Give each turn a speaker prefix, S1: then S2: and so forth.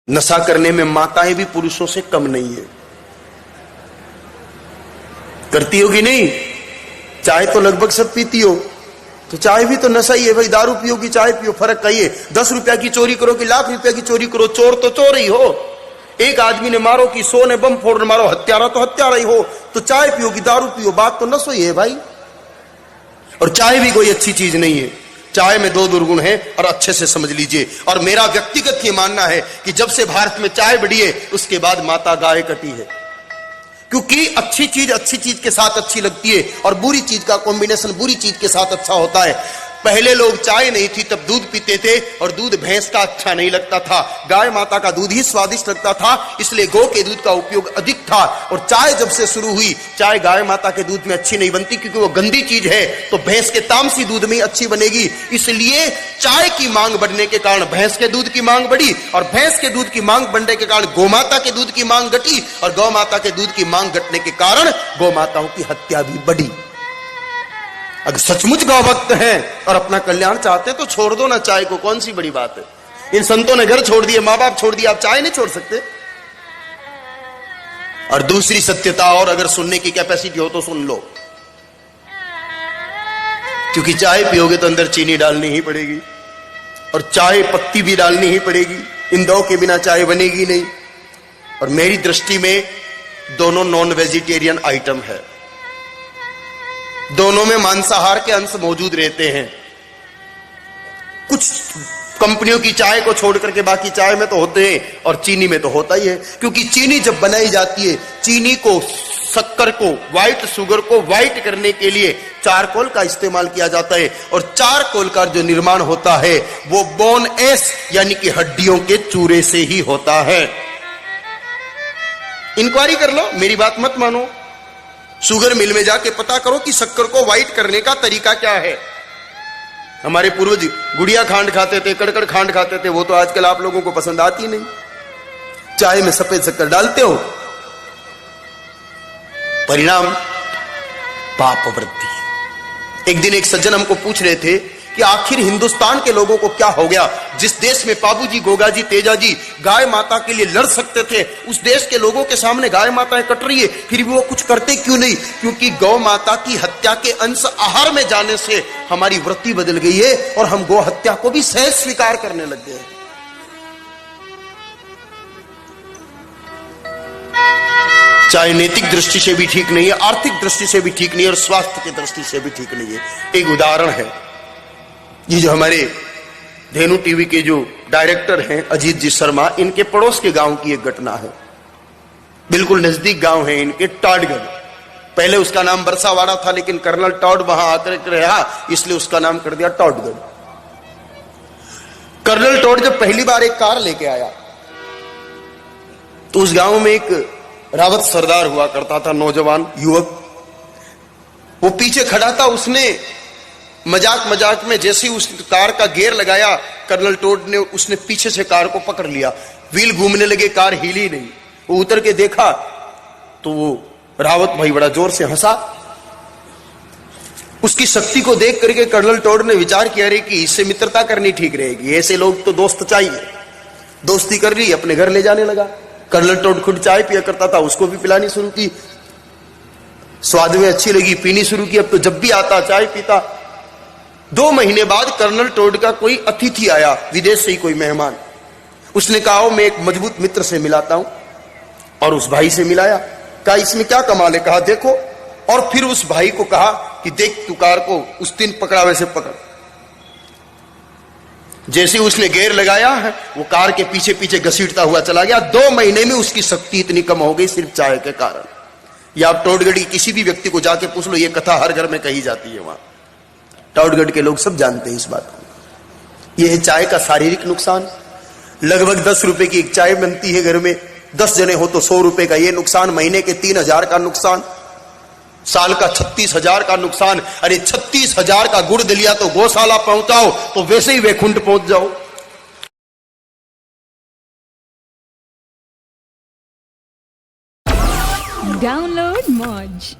S1: नशा करने में माताएं भी पुरुषों से कम नहीं है। करती होगी नहीं? चाय तो लगभग सब पीती हो, तो चाय भी तो नशा ही है भाई। दारू पियो कि चाय पियो, फर्क क्या है? 10 रुपया की चोरी करो कि लाख रुपया की चोरी करो, चोर तो चोर ही हो। एक आदमी ने मारो कि 100 ने बम फोड़ मारो, हत्यारा तो हत्यारा ही हो। तो चाय पियो कि दारू पियो, बात तो नशा ही है भाई। और चाय भी कोई अच्छी चीज नहीं है। चाय में 2 दुर्गुण है और अच्छे से समझ लीजिए। और मेरा व्यक्तिगत ये मानना है कि जब से भारत में चाय बढ़ी है उसके बाद माता गाय कटी है। क्योंकि अच्छी चीज के साथ अच्छी लगती है और बुरी चीज का कॉम्बिनेशन बुरी चीज के साथ अच्छा होता है। पहले लोग चाय नहीं थी तब दूध पीते थे और दूध भैंस का अच्छा नहीं लगता था, गाय माता का दूध ही स्वादिष्ट लगता था, इसलिए गौ के दूध का उपयोग अधिक था। और चाय जब से शुरू हुई, चाय गाय माता के दूध में अच्छी नहीं बनती क्योंकि वो गंदी चीज है, तो भैंस के तामसी दूध में अच्छी बनेगी। इसलिए चाय की मांग बढ़ने के कारण भैंस के दूध की मांग बढ़ी और भैंस के दूध की मांग बढ़ने के कारण गौमाता के दूध की मांग घटी और गौ माता के दूध की मांग घटने के कारण गौ माताओं की हत्या भी बढ़ी। अगर सचमुच गौ भक्त हैं और अपना कल्याण चाहते हैं तो छोड़ दो ना चाय को, कौन सी बड़ी बात है। इन संतों ने घर छोड़ दिए, मां बाप छोड़ दिया, आप चाय नहीं छोड़ सकते। और दूसरी सत्यता, और अगर सुनने की कैपेसिटी हो तो सुन लो, क्योंकि चाय पियोगे तो अंदर चीनी डालनी ही पड़ेगी और चाय पत्ती भी डालनी ही पड़ेगी। इन 2 के बिना चाय बनेगी नहीं। और मेरी दृष्टि में दोनों नॉन वेजिटेरियन आइटम है, दोनों में मांसाहार के अंश मौजूद रहते हैं। कुछ कंपनियों की चाय को छोड़ करके बाकी चाय में तो होते हैं और चीनी में तो होता ही है। क्योंकि चीनी जब बनाई जाती है, चीनी को, शक्कर को, व्हाइट शुगर को व्हाइट करने के लिए चारकोल का इस्तेमाल किया जाता है और चारकोल का जो निर्माण होता है वो बोन एश यानी कि हड्डियों के चूरे से ही होता है। इंक्वायरी कर लो, मेरी बात मत मानो। शुगर मिल में जाके पता करो कि शक्कर को व्हाइट करने का तरीका क्या है। हमारे पूर्वज गुड़िया खांड खाते थे, कड़कड़ खांड खाते थे, वो तो आजकल आप लोगों को पसंद आती नहीं। चाय में सफेद शक्कर डालते हो, परिणाम पाप वृद्धि। एक दिन एक सज्जन हमको पूछ रहे थे कि आखिर हिंदुस्तान के लोगों को क्या हो गया, जिस देश में बाबूजी, गोगाजी, तेजाजी गाय माता के लिए लड़ सकते थे, उस देश के लोगों के सामने गाय माताएं कट रही है, फिर भी वो कुछ करते क्यों नहीं? क्योंकि गौ माता की हत्या के अंश आहार में जाने से हमारी वृत्ति बदल गई है और हम गौ हत्या को भी सहज स्वीकार करने लग गए हैं। चाहे नैतिक दृष्टि से भी ठीक नहीं है, आर्थिक दृष्टि से भी ठीक नहीं है और स्वास्थ्य की दृष्टि से भी ठीक नहीं है। एक उदाहरण है, ये जो हमारे धेनु टीवी के जो डायरेक्टर हैं अजीत जी शर्मा, इनके पड़ोस के गांव की एक घटना है। बिल्कुल नजदीक गांव है इनके, टॉडगढ़। पहले उसका नाम बरसावाड़ा था, लेकिन कर्नल टॉड वहां आकर रहा, इसलिए उसका नाम कर दिया टॉडगढ़। कर्नल टॉड जब पहली बार एक कार लेके आया तो उस गांव में एक रावत सरदार हुआ करता था, नौजवान युवक। वो पीछे खड़ा था, उसने मजाक में जैसे ही उस कार का गियर लगाया, कर्नल टॉड ने, उसने पीछे से कार को पकड़ लिया। व्हील घूमने लगे, कार हिली नहीं। वो उतर के देखा तो वो रावत भाई बड़ा जोर से हंसा। उसकी शक्ति को देख करके कर्नल टॉड ने विचार किया रे कि इससे मित्रता करनी ठीक रहेगी, ऐसे लोग तो दोस्त चाहिए। दोस्ती कर ली, अपने घर ले जाने लगा। कर्नल टॉड खुद चाय पिया करता था, उसको भी पिलानी शुरू की। स्वाद में अच्छी लगी, पीनी शुरू की। अब तो जब भी आता चाय पीता। 2 महीने बाद कर्नल टॉड का कोई अतिथि आया, विदेश से ही कोई मेहमान। उसने कहा मैं एक मजबूत मित्र से मिलाता हूं, और उस भाई से मिलाया। कहा इसमें क्या कमाल है? कहा देखो। और फिर उस भाई को कहा कि देख तू कार को उस दिन पकड़ा वैसे पकड़। जैसे उसने गियर लगाया है, वो कार के पीछे पीछे घसीटता हुआ चला गया। 2 महीने में उसकी शक्ति इतनी कम हो गई सिर्फ चाय के कारण। या आप टॉडगढ़ की किसी भी व्यक्ति को जाके पूछ लो, ये कथा हर घर में कही जाती है। वहां टॉडगढ़ के लोग सब जानते हैं इस बात को। यह है चाय का शारीरिक नुकसान। लगभग 10 रुपए की एक चाय बनती है घर में, 10 जने हो तो 100 रुपए का ये नुकसान, महीने के 3000 का नुकसान, साल का 36,000 का नुकसान। अरे 36,000 का गुड़ दलिया तो गौशाला पहुंचाओ तो वैसे ही वैकुंठ पहुंच जाओ।
S2: डाउनलोड मौज।